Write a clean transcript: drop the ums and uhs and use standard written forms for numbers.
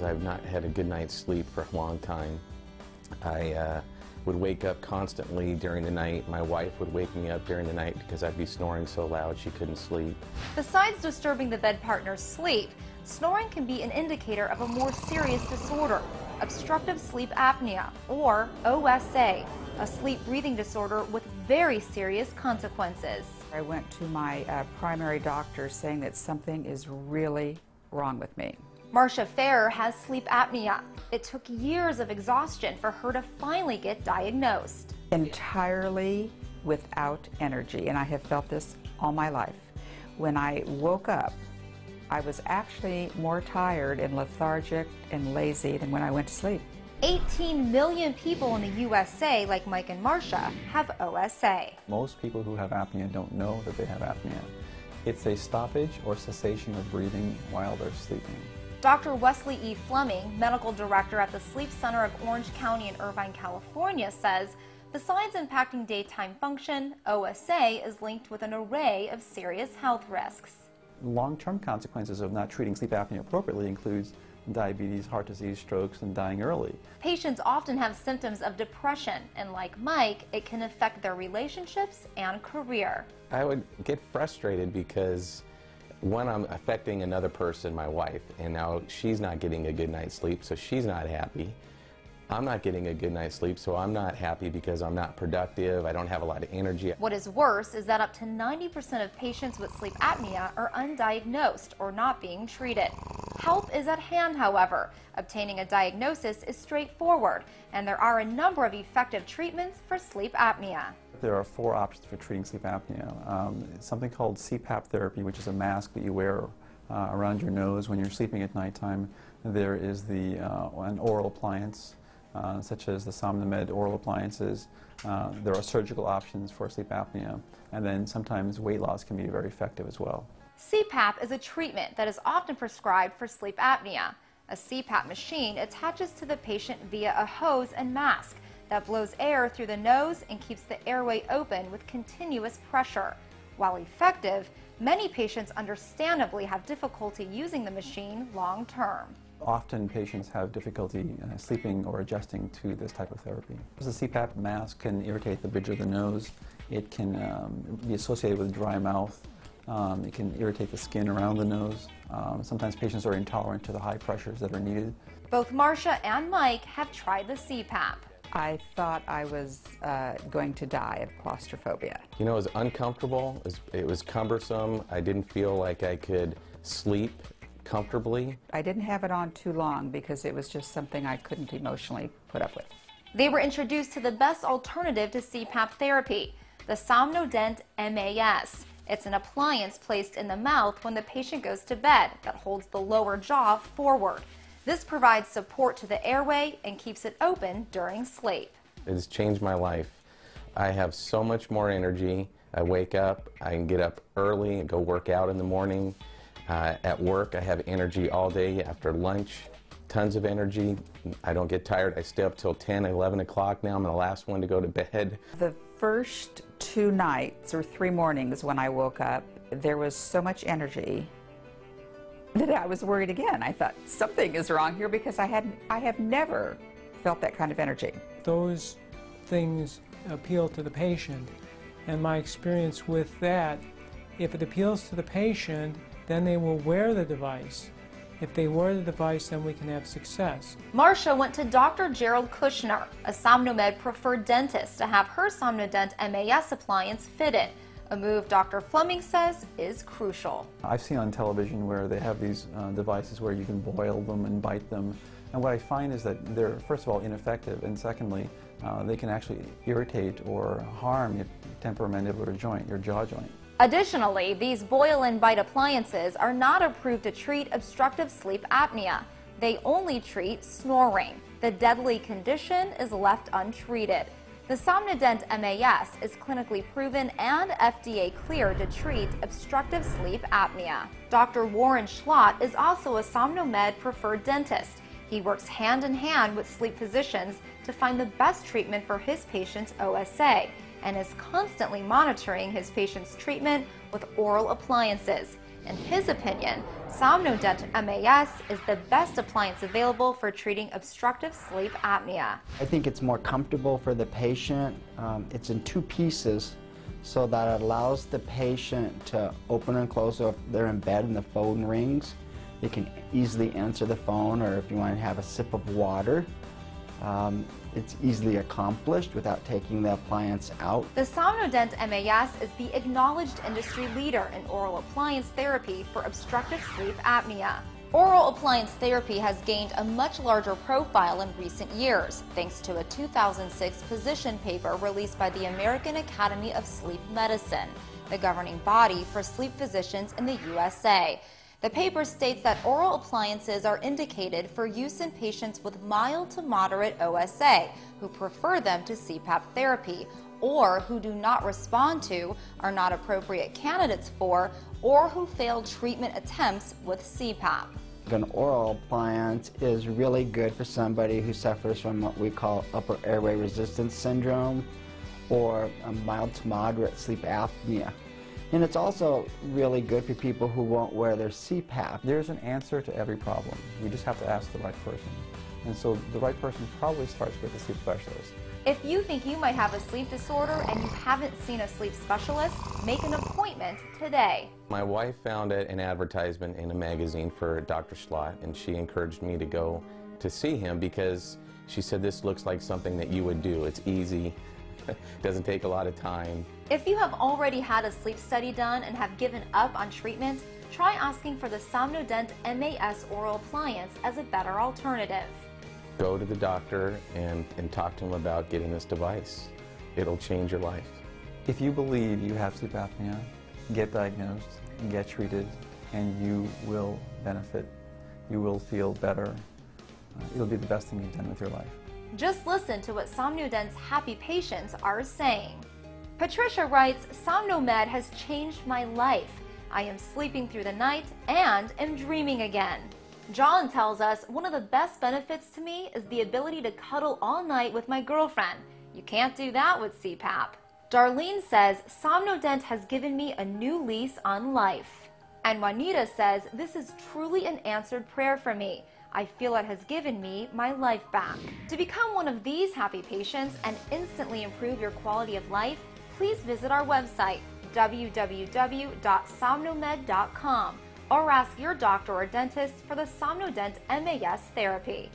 I've not had a good night's sleep for a long time. I would wake up constantly during the night. My wife would wake me up during the night because I'd be snoring so loud she couldn't sleep. Besides disturbing the bed partner's sleep, snoring can be an indicator of a more serious disorder, obstructive sleep apnea, or OSA, a sleep breathing disorder with very serious consequences. I went to my primary doctor saying that something is really wrong with me. Marcia Ferrer has sleep apnea. It took years of exhaustion for her to finally get diagnosed. Entirely without energy, and I have felt this all my life. When I woke up, I was actually more tired and lethargic and lazy than when I went to sleep. 18 million people in the USA, like Mike and Marcia, have OSA. Most people who have apnea don't know that they have apnea. It's a stoppage or cessation of breathing while they're sleeping. Dr. Wesley E. Fleming, medical director at the Sleep Center of Orange County in Irvine, California, says besides impacting daytime function, OSA is linked with an array of serious health risks. Long-term consequences of not treating sleep apnea appropriately includes diabetes, heart disease, strokes, and dying early. Patients often have symptoms of depression, and like Mike, it can affect their relationships and career. I would get frustrated because when I'm affecting another person, my wife, and now she's not getting a good night's sleep, so she's not happy. I'm not getting a good night's sleep, so I'm not happy because I'm not productive, I don't have a lot of energy. What is worse is that up to 90% of patients with sleep apnea are undiagnosed or not being treated. Help is at hand, however. Obtaining a diagnosis is straightforward, and there are a number of effective treatments for sleep apnea. There are 4 options for treating sleep apnea. Something called CPAP therapy, which is a mask that you wear around your nose when you're sleeping at nighttime. There is an oral appliance, such as the SomnoMed oral appliances. There are surgical options for sleep apnea, and then sometimes weight loss can be very effective as well. CPAP is a treatment that is often prescribed for sleep apnea. A CPAP machine attaches to the patient via a hose and mask that blows air through the nose and keeps the airway open with continuous pressure. While effective, many patients understandably have difficulty using the machine long term. Often patients have difficulty sleeping or adjusting to this type of therapy. The CPAP mask can irritate the bridge of the nose. It can be associated with dry mouth. It can irritate the skin around the nose. Sometimes patients are intolerant to the high pressures that are needed. Both Marcia and Mike have tried the CPAP. I thought I was going to die of claustrophobia. You know, it was uncomfortable, it was cumbersome, I didn't feel like I could sleep comfortably. I didn't have it on too long because it was just something I couldn't emotionally put up with. They were introduced to the best alternative to CPAP therapy, the SomnoDent MAS. It's an appliance placed in the mouth when the patient goes to bed that holds the lower jaw forward. This provides support to the airway and keeps it open during sleep. It has changed my life. I have so much more energy. I wake up, I can get up early and go work out in the morning. At work, I have energy all day. After lunch, tons of energy. I don't get tired. I stay up till 10, 11 o'clock now. I'm the last one to go to bed. The first 2 nights or 3 mornings when I woke up, there was so much energy that I was worried again. I thought something is wrong here because I have never felt that kind of energy. Those things appeal to the patient, and my experience with that, if it appeals to the patient, then they will wear the device. If they wear the device, then we can have success. Marcia went to Dr. Gerald Kushner, a SomnoMed preferred dentist, to have her SomnoDent MAS appliance fitted, a move Dr. Fleming says is crucial. I've seen on television where they have these devices where you can boil them and bite them, and what I find is that they're, first of all, ineffective, and secondly, they can actually irritate or harm your temporomandibular joint, your jaw joint. Additionally, these boil and bite appliances are not approved to treat obstructive sleep apnea. They only treat snoring. The deadly condition is left untreated. The SomnoDent MAS is clinically proven and FDA cleared to treat obstructive sleep apnea. Dr. Warren Schlott is also a SomnoMed preferred dentist. He works hand in hand with sleep physicians to find the best treatment for his patients' OSA and is constantly monitoring his patients' treatment with oral appliances. In his opinion, SomnoDent MAS is the best appliance available for treating obstructive sleep apnea. I think it's more comfortable for the patient. It's in two pieces, so that it allows the patient to open and close. So if they're in bed and the phone rings, they can easily answer the phone, or if you want to have a sip of water, it's easily accomplished without taking the appliance out. The SomnoDent MAS is the acknowledged industry leader in oral appliance therapy for obstructive sleep apnea. Oral appliance therapy has gained a much larger profile in recent years, thanks to a 2006 position paper released by the American Academy of Sleep Medicine, the governing body for sleep physicians in the USA. The paper states that oral appliances are indicated for use in patients with mild to moderate OSA who prefer them to CPAP therapy, or who do not respond to, are not appropriate candidates for, or who failed treatment attempts with CPAP. An oral appliance is really good for somebody who suffers from what we call upper airway resistance syndrome or a mild to moderate sleep apnea. And it's also really good for people who won't wear their CPAP. There's an answer to every problem. You just have to ask the right person. And so the right person probably starts with a sleep specialist. If you think you might have a sleep disorder and you haven't seen a sleep specialist, make an appointment today. My wife found an advertisement in a magazine for Dr. Schlott, and she encouraged me to go to see him because she said this looks like something that you would do. It's easy, doesn't take a lot of time. If you have already had a sleep study done and have given up on treatment, try asking for the SomnoDent MAS oral appliance as a better alternative. Go to the doctor and talk to him about getting this device. It'll change your life. If you believe you have sleep apnea, get diagnosed, get treated, and you will benefit. You will feel better. It'll be the best thing you've done with your life. Just listen to what SomnoDent's happy patients are saying. Patricia writes, SomnoMed has changed my life. I am sleeping through the night and am dreaming again. John tells us, one of the best benefits to me is the ability to cuddle all night with my girlfriend. You can't do that with CPAP. Darlene says, SomnoDent has given me a new lease on life. And Juanita says, this is truly an answered prayer for me. I feel it has given me my life back. To become one of these happy patients and instantly improve your quality of life, please visit our website, www.somnomed.com, or ask your doctor or dentist for the SomnoDent MAS therapy.